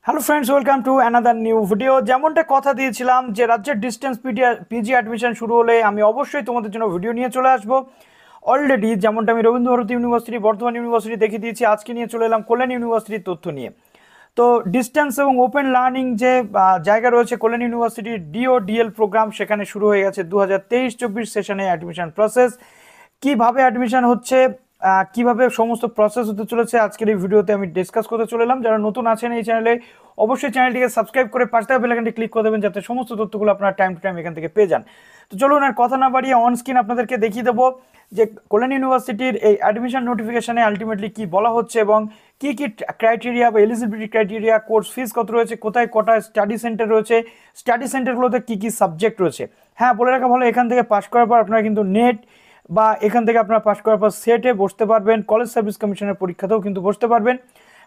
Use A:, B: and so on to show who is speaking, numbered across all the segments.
A: Hello friends, welcome to another new video. যেমনটা কথা দিয়েছিলাম যে রাজ্যের ডিস্টেন্স পিজি অ্যাডমিশন শুরু হলে আমি অবশ্যই তোমাদের জন্য ভিডিও নিয়ে চলে আসবো। অলরেডি যেমনটা আমি রবীন্দ্রভারতী ইউনিভার্সিটি, বর্ধমান ইউনিভার্সিটি দেখিয়ে দিয়েছি, আজকে নিয়ে চলে এলাম কল্যাণী ইউনিভার্সিটির তথ্য নিয়ে। তো ডিস্টেন্স এবং ওপেন লার্নিং যে জায়গা রয়েছে কল্যাণী ইউনিভার্সিটির ডিএল প্রোগ্রাম, সেখানে শুরু হয়ে গেছে 2023-24 সেশনে অ্যাডমিশন প্রসেস। কিভাবে অ্যাডমিশন হচ্ছে, কিভাবে সমস্ত প্রসেস হতে চলেছে, আজকের এই ভিডিওতে আমি ডিসকাস করতে চলে এলাম। যারা নতুন আছেন এই চ্যানেলে, অবশ্যই চ্যানেলটিকে সাবস্ক্রাইব করে পাশে থাকা বেল আইকনটি ক্লিক করে দেবেন, যাতে সমস্ত তথ্যগুলো আপনারা টাইম টু টাইম এখান থেকে পেয়ে যান। তো চলুন আর কথা না বাড়িয়ে অন স্ক্রিন আপনাদেরকে দেখিয়ে দেবো যে কল্যাণী ইউনিভার্সিটির এই অ্যাডমিশন নোটিফিকেশনে আলটিমেটলি কি বলা হচ্ছে এবং কি কি ক্রাইটেরিয়া বা এলিজিবিলিটি ক্রাইটেরিয়া, কোর্স ফিস কত রয়েছে, কোথায় কটা স্টাডি সেন্টার রয়েছে, স্টাডি সেন্টারগুলোতে কি কি সাবজেক্ট রয়েছে। হ্যাঁ, বলে রাখা ভালো, এখান থেকে পাশ করার পর আপনারা কিন্তু নেট বা এখান থেকে আপনারা পাশ করার পর সেটে বসতে পারবেন, কলেজ সার্ভিস কমিশনের পরীক্ষাতেও কিন্তু বসতে পারবেন।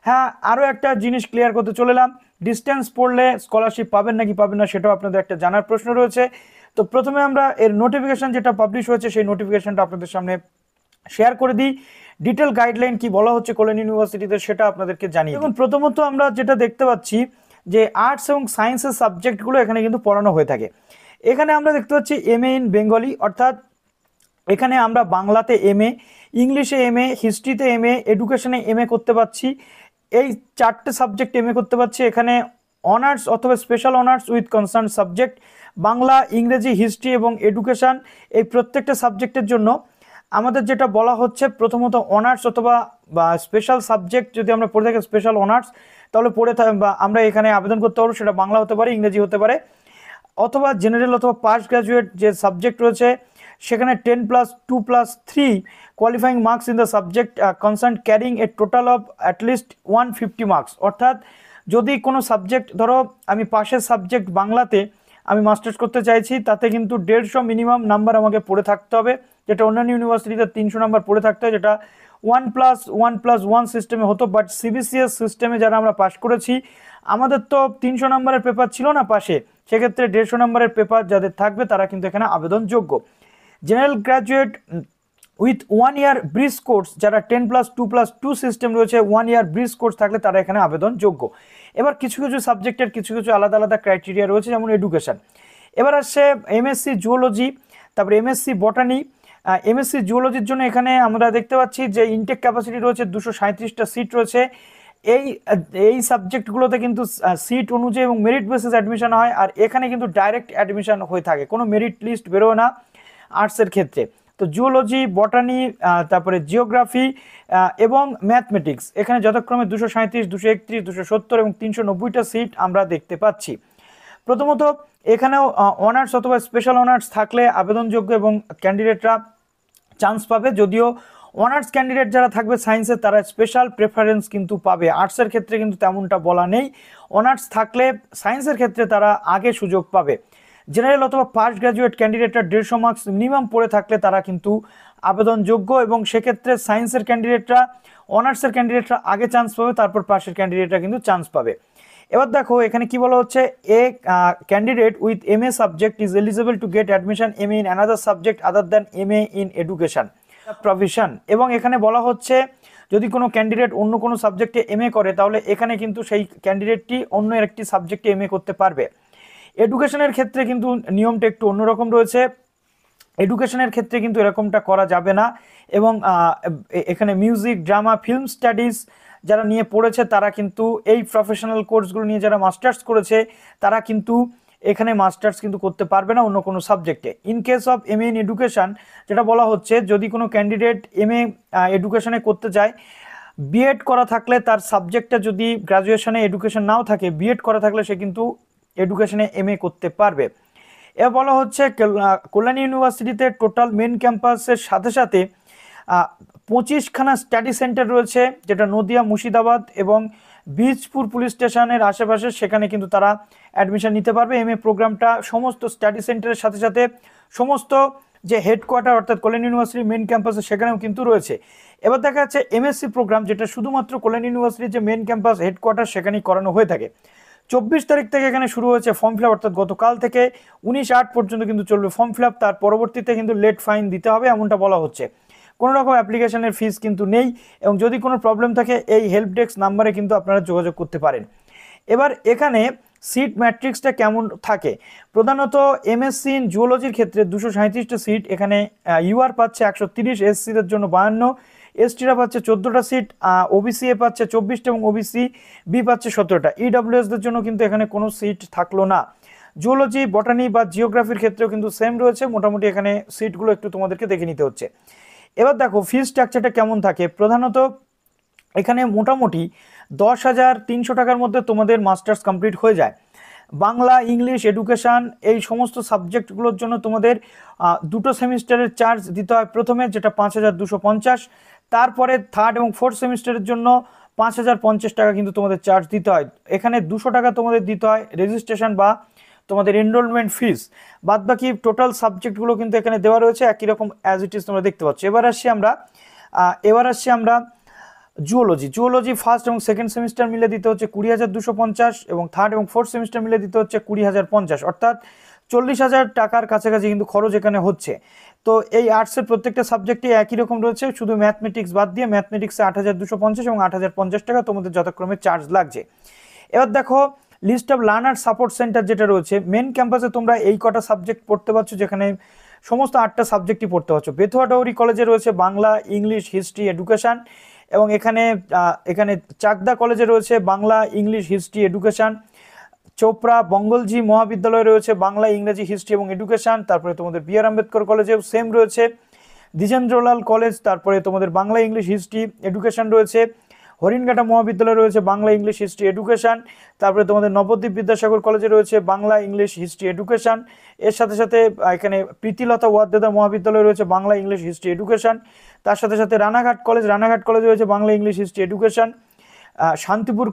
A: হ্যাঁ, আরও একটা জিনিস ক্লিয়ার করতে চলে এলাম, ডিস্টেন্স পড়লে স্কলারশিপ পাবেন নাকি পাবেন না, সেটাও আপনাদের একটা জানার প্রশ্ন রয়েছে। তো প্রথমে আমরা এর নোটিফিকেশন যেটা পাবলিশ হয়েছে সেই নোটিফিকেশনটা আপনাদের সামনে শেয়ার করে দিই। ডিটেল গাইডলাইন কি বলা হচ্ছে কল্যাণী ইউনিভার্সিটিতে সেটা আপনাদেরকে জানিয়ে। এখন প্রথমত আমরা যেটা দেখতে পাচ্ছি যে আর্টস এবং সায়েন্সের সাবজেক্টগুলো এখানে কিন্তু পড়ানো হয়ে থাকে। এখানে আমরা দেখতে পাচ্ছি এমএ ইন বেঙ্গলি, অর্থাৎ এখানে আমরা বাংলাতে এমএ, ইংলিশে এমএ, হিস্ট্রিতে এমএ, এডুকেশনে এমএ করতে পারছি। এই চারটে সাবজেক্ট এমএ করতে পারছি। এখানে অনার্স অথবা special honours with concern subject, Bangla, ইংরেজি, হিস্ট্রি এবং এডুকেশন, এই প্রত্যেকটা সাবজেক্টের জন্য আমাদের যেটা বলা হচ্ছে, প্রথমত অনার্স অথবা বা স্পেশাল সাবজেক্ট যদি আমরা পড়ে থাকি স্পেশাল অনার্স, তাহলে বা আমরা এখানে আবেদন করতে পারবো। সেটা বাংলা হতে পারে, ইংরেজি হতে পারে, অথবা জেনারেল অথবা পাস্ট গ্রাজুয়েট যে সাবজেক্ট রয়েছে সেখানে 10+2+3 qualifying marks in the subject concern carrying a total of at least 150 marks. অর্থাৎ যদি কোনো সাবজেক্ট, ধরো আমি পাশের সাবজেক্ট বাংলাতে আমি মাস্টার্স করতে চাইছি, তাতে কিন্তু 150 মিনিমাম নাম্বার আমাকে পড়ে থাকতে হবে, যেটা অন্যান্য ইউনিভার্সিটিতে 300 নাম্বার পড়ে থাকতে হয়, যেটা 1+1+1 সিস্টেমে হতো। বাট সিবিসিএস সিস্টেমে যারা আমরা পাশ করেছি, আমাদের তো 300 নম্বরের পেপার ছিল না পাশে, সেক্ষেত্রে 150 নম্বরের পেপার যাদের থাকবে তারা কিন্তু এখানে আবেদনযোগ্য। General graduate with 1 year bridge course, যারা 10+2+2 সিস্টেম রয়েছে, 1 ইয়ার ব্রিজ কোর্স থাকলে তারা এখানে আবেদনযোগ্য। এবার কিছু কিছু সাবজেক্টের কিছু কিছু আলাদা আলাদা ক্রাইটেরিয়া রয়েছে, যেমন এডুকেশন। এবার আসছে এমএসসি জুওলজি, তারপরে এমএসসি বটানি। এমএসসি জুওলজির জন্য এখানে আমরা দেখতে পাচ্ছি যে ইনটেক ক্যাপাসিটি রয়েছে 237টা সিট রয়েছে। এই সাবজেক্টগুলোতে কিন্তু সিট অনুযায়ী এবং মেরিট বেসিস অ্যাডমিশন হয়, আর এখানে কিন্তু ডাইরেক্ট অ্যাডমিশন হয়ে থাকে, কোনো মেরিট লিস্ট বেরোয় না আর্টসের ক্ষেত্রে। তো জুওলজি, বটানি, তারপরে জিওগ্রাফি এবং ম্যাথমেটিক্স, এখানে যথাক্রমে 237, 231, 270 এবং 390টা সিট আমরা দেখতে পাচ্ছি। প্রথমত এখানেও অনার্স অথবা স্পেশাল অনার্স থাকলে আবেদনযোগ্য এবং ক্যান্ডিডেটরা চান্স পাবে। যদিও অনার্স ক্যান্ডিডেট যারা থাকবে সায়েন্সের, তারা স্পেশাল প্রেফারেন্স কিন্তু পাবে। আর্টসের ক্ষেত্রে কিন্তু তেমনটা বলা নেই, অনার্স থাকলে সায়েন্সের ক্ষেত্রে তারা আগে সুযোগ পাবে। জেনারেল অথবা পাস্ট গ্র্যাজুয়েট ক্যান্ডিডেটরা 150 মার্কস মিনিমাম পড়ে থাকলে তারা কিন্তু আবেদনযোগ্য, এবং সেক্ষেত্রে সায়েন্সের ক্যান্ডিডেটরা, অনার্সের ক্যান্ডিডেটরা আগে চান্স পাবে, তারপর পাশের ক্যান্ডিডেটরা কিন্তু চান্স পাবে। এবার দেখো এখানে কি বলা হচ্ছে, a candidate with MA subject is eligible to get admission MA in another subject other than MA in education provision. এবং এখানে বলা হচ্ছে যদি কোনো ক্যান্ডিডেট অন্য কোনো সাবজেক্টে এমএ করে, তাহলে এখানে কিন্তু সেই ক্যান্ডিডেটটি অন্য একটি সাবজেক্টে এমএ করতে পারবে। এডুকেশনের ক্ষেত্রে কিন্তু নিয়মটা একটু অন্যরকম রয়েছে। এডুকেশনের ক্ষেত্রে কিন্তু এরকমটা করা যাবে না, এবং এখানে মিউজিক, ড্রামা, ফিল্ম স্টাডিজ যারা নিয়ে পড়েছে তারা কিন্তু এই প্রফেশনাল কোর্সগুলো নিয়ে যারা মাস্টার্স করেছে তারা কিন্তু এখানে মাস্টার্স কিন্তু করতে পারবে না অন্য কোনো সাবজেক্টে। In case of MA in education, যেটা বলা হচ্ছে যদি কোনো ক্যান্ডিডেট এমএ এডুকেশনে করতে যায়, বিএড করা থাকলে তার সাবজেক্টটা যদি গ্রাজুয়েশনে এডুকেশন নাও থাকে, বিএড করা থাকলে সে কিন্তু এডুকেশনে এমএ করতে পারবে। এ বলা হচ্ছে কল্যাণী ইউনিভার্সিটিতে টোটাল মেন ক্যাম্পাসের সাথে সাথে 25খানা স্টাডি সেন্টার রয়েছে, যেটা নদিয়া, মুর্শিদাবাদ এবং বীজপুর পুলিশ স্টেশনের আশেপাশে, সেখানে কিন্তু তারা অ্যাডমিশন নিতে পারবে। এমএ প্রোগ্রামটা সমস্ত স্টাডি সেন্টারের সাথে সাথে সমস্ত যে হেডকোয়ার্টার অর্থাৎ কল্যাণী ইউনিভার্সিটির মেন ক্যাম্পাসে সেখানেও কিন্তু রয়েছে। এবার দেখা যাচ্ছে এমএসসি প্রোগ্রাম, যেটা শুধুমাত্র কল্যাণী ইউনিভার্সিটির যে মেন ক্যাম্পাস হেডকোয়ার্টার সেখানেই করানো হয়ে থাকে। 24 তারিখ থেকে এখানে শুরু হয়েছে ফর্ম ফিল আপ, অর্থাৎ গতকাল থেকে 19/8 পর্যন্ত কিন্তু চলবে ফর্ম ফিল আপ। তার পরবর্তীতে কিন্তু লেট ফাইন দিতে হবে এমনটা বলা হচ্ছে। কোনো রকম অ্যাপ্লিকেশনের ফিস কিন্তু নেই, এবং যদি কোনো প্রবলেম থাকে এই হেল্প ডেস্ক নাম্বারে কিন্তু আপনারা যোগাযোগ করতে পারেন। এবার এখানে সিট ম্যাট্রিক্সটা কেমন থাকে, প্রধানত এমএসসি ইন জুওলজির ক্ষেত্রে 237টা সিট, এখানে ইউআর পাচ্ছে 130, এসসিদের জন্য 52, এসটিরা পাচ্ছে 14টা সিট, ওবিসি এ পাচ্ছে 24টা এবং ওবিসি বি পাচ্ছে 17টা। ইডব্লিউএসদের জন্য কিন্তু এখানে কোনো সিট থাকলো না। জুওলজি, বটানি বা জিওগ্রাফির ক্ষেত্রেও কিন্তু সেম রয়েছে, মোটামুটি এখানে সিটগুলো একটু তোমাদেরকে দেখে নিতে হচ্ছে। এবার দেখো ফি স্ট্রাকচারটা কেমন থাকে, প্রধানত এখানে মোটামুটি 10,300 টাকার মধ্যে তোমাদের মাস্টার্স কমপ্লিট হয়ে যায়। বাংলা, ইংলিশ, এডুকেশান এই সমস্ত সাবজেক্টগুলোর জন্য তোমাদের 2টো সেমিস্টারের চার্জ দিতে হয় প্রথমে, যেটা 5,250, তারপরে থার্ড এবং ফোর্থ সেমিস্টারের জন্য 5,050 টাকা কিন্তু তোমাদের চার্জ দিতে হয়। এখানে 200 টাকা তোমাদের দিতে হয় রেজিস্ট্রেশন বা তোমাদের এনরোলমেন্ট ফিস, বাদ বাকি টোটাল সাবজেক্টগুলো কিন্তু এখানে দেওয়া রয়েছে একই রকম অ্যাজ ইট ইজ তোমরা দেখতে পাচ্ছ। এবার আসছি আমরা জুওলজি ফার্স্ট এবং সেকেন্ড সেমিস্টার মিলে দিতে হচ্ছে 20,250 এবং থার্ড এবং ফোর্থ সেমিস্টার মিলে দিতে হচ্ছে 20,050, অর্থাৎ 40,000 টাকার কাছাকাছি কিন্তু খরচ এখানে হচ্ছে। তো এই আর্টসের প্রত্যেকটা সাবজেক্টে একই রকম রয়েছে, শুধু ম্যাথমেটিক্স বাদ দিয়ে ম্যাথমেটিক্সে 8,250 এবং 8,050 টাকা তোমাদের যথাক্রমে চার্জ লাগছে। এবার দেখো list of learner support centre যেটা রয়েছে, মেন ক্যাম্পাসে তোমরা এই কটা সাবজেক্ট পড়তে পারছো, যেখানে সমস্ত 8টা সাবজেক্টই পড়তে পারছো। বেথুয়া ডৌরি কলেজে রয়েছে বাংলা, ইংলিশ, হিস্ট্রি, এডুকেশান, এবং এখানে চাকদা কলেজে রয়েছে Bangla, English, history, education. Chopra বঙ্গলজি মহাবিদ্যালয়ে রয়েছে বাংলা, ইংরেজি, হিস্ট্রি এবং এডুকেশান। তারপরে তোমাদের বি.আর. আম্বেদকর কলেজেও সেম রয়েছে। দ্বিজেন্দ্রলাল কলেজ, তারপরে তোমাদের বাংলা, ইংলিশ, হিস্ট্রি, এডুকেশান রয়েছে। হরিণঘাটা মহাবিদ্যালয় রয়েছে বাংলা, ইংলিশ, হিস্ট্রি, এডুকেশান। তারপরে তোমাদের নবদ্বীপ বিদ্যাসাগর কলেজে রয়েছে বাংলা, ইংলিশ, হিস্ট্রি, এডুকেশান। এর সাথে সাথে এখানে প্রীতিলতা ওয়াদ্দেদার মহাবিদ্যালয় রয়েছে বাংলা, ইংলিশ, হিস্ট্রি, এডুকেশান। তার সাথে সাথে রানাঘাট কলেজে রয়েছে Bangla, English, history, education. Shantipur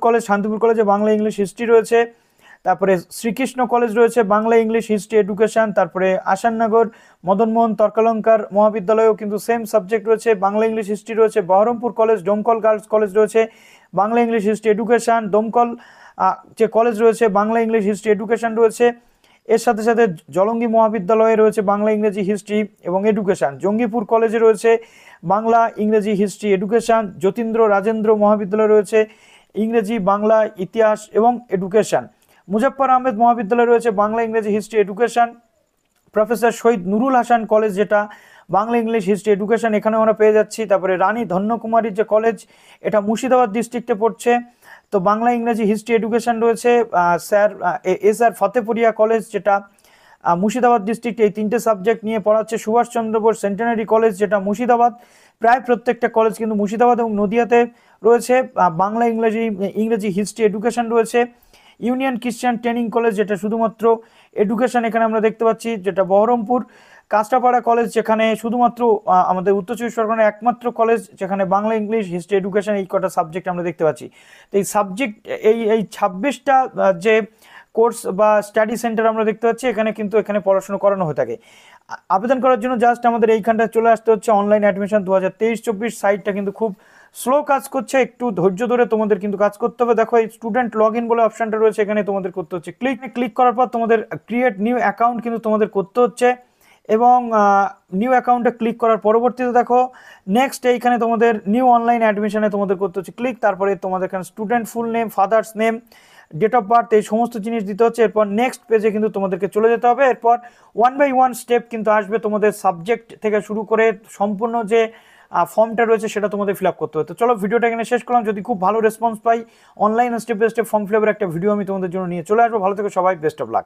A: কলেজে বাংলা, ইংলিশ, হিস্ট্রি রয়েছে। তারপরে শ্রীকৃষ্ণ কলেজ রয়েছে বাংলা, ইংলিশ, হিস্ট্রি, এডুকেশান। তারপরে আসাননগর মদনমোহন তর্কালঙ্কার মহাবিদ্যালয়েও কিন্তু সেম সাবজেক্ট রয়েছে, বাংলা, ইংলিশ, হিস্ট্রি রয়েছে। Baharampur college, Domkal girls college রয়েছে বাংলা, ইংলিশ, হিস্ট্রি, এডুকেশান। দমকল যে কলেজ রয়েছে বাংলা, ইংলিশ, হিস্ট্রি, এডুকেশান রয়েছে। এর সাথে সাথে জলঙ্গি মহাবিদ্যালয়ে রয়েছে বাংলা, ইংরেজি, হিস্ট্রি এবং এডুকেশান। জঙ্গিপুর কলেজে রয়েছে বাংলা, ইংরেজি, হিস্ট্রি, এডুকেশান। যতীন্দ্র রাজেন্দ্র মহাবিদ্যালয় রয়েছে ইংরেজি, বাংলা, ইতিহাস এবং এডুকেশান। মুজাফফর আহমেদ মহাবিদ্যালয় রয়েছে বাংলা, ইংরেজি, হিস্ট্রি, এডুকেশান। প্রফেসর শহীদ নুরুল হাসান কলেজ, যেটা বাংলা, ইংলিশ, হিস্ট্রি, এডুকেশান, এখানে আমরা পেয়ে যাচ্ছি। তারপরে রানী ধন্যকুমারীর যে কলেজ, এটা মুর্শিদাবাদ ডিস্ট্রিক্টে পড়ছে, তো বাংলা, ইংরেজি, হিস্ট্রি, এডুকেশান রয়েছে। স্যার ফতেপুরিয়া কলেজ, যেটা মুর্শিদাবাদ ডিস্ট্রিক্টে এই 3টে সাবজেক্ট নিয়ে পড়াচ্ছে। সুভাষচন্দ্র বোস সেন্টেনারি কলেজ, যেটা মুর্শিদাবাদ, প্রায় প্রত্যেকটা কলেজ কিন্তু মুর্শিদাবাদ এবং নদিয়াতে রয়েছে। বাংলা, ইংরেজি, হিস্ট্রি, এডুকেশান রয়েছে। ইউনিয়ন খ্রিস্টান ট্রেনিং কলেজ, যেটা শুধুমাত্র এডুকেশান এখানে আমরা দেখতে পাচ্ছি, যেটা বহরমপুর। কাস্টাপাড়া কলেজ, যেখানে শুধুমাত্র আমাদের উত্তর চব্বিশ পরগনার একমাত্র কলেজ যেখানে বাংলা, ইংলিশ, হিস্ট্রি, এডুকেশান এই কটা সাবজেক্ট আমরা দেখতে পাচ্ছি। তো এই সাবজেক্ট এই 26টা যে কোর্স বা স্টাডি সেন্টার আমরা দেখতে পাচ্ছি, এখানে পড়াশোনা করানো হয়ে থাকে। আবেদন করার জন্য জাস্ট আমাদের এইখানটা চলে আসতে হচ্ছে। অনলাইন অ্যাডমিশন 2023-24 সাইটটা কিন্তু খুব স্লো কাজ করছে, একটু ধৈর্য ধরে তোমাদের কিন্তু কাজ করতে হবে। দেখো এই স্টুডেন্ট লগ ইন বলে অপশনটা রয়েছে, এখানে তোমাদের করতে হচ্ছে ক্লিক করার পর তোমাদের ক্রিয়েট নিউ অ্যাকাউন্ট কিন্তু তোমাদের করতে হচ্ছে, এবং নিউ অ্যাকাউন্টে ক্লিক করার পরবর্তীতে দেখো নেক্সট এইখানে তোমাদের নিউ অনলাইন অ্যাডমিশনে তোমাদের করতে হচ্ছে ক্লিক। তারপরে তোমাদের এখানে student full name, father's name, date of birth, এই সমস্ত জিনিস দিতে হচ্ছে। এরপর নেক্সট পেজে কিন্তু তোমাদেরকে চলে যেতে হবে। এরপর 1 by 1 স্টেপ কিন্তু আসবে, তোমাদের সাবজেক্ট থেকে শুরু করে সম্পূর্ণ যে ফর্মটা রয়েছে সেটা তোমাদের ফিল আপ করতে হবে। তো চলো ভিডিওটা এখানে শেষ করলাম। যদি খুব ভালো রেসপন্স পাই online step by step form fill আপের একটা ভিডিও আমি তোমাদের জন্য নিয়ে চলে আসবো। ভালো থেকো সবাই, বেস্ট অফ লাক।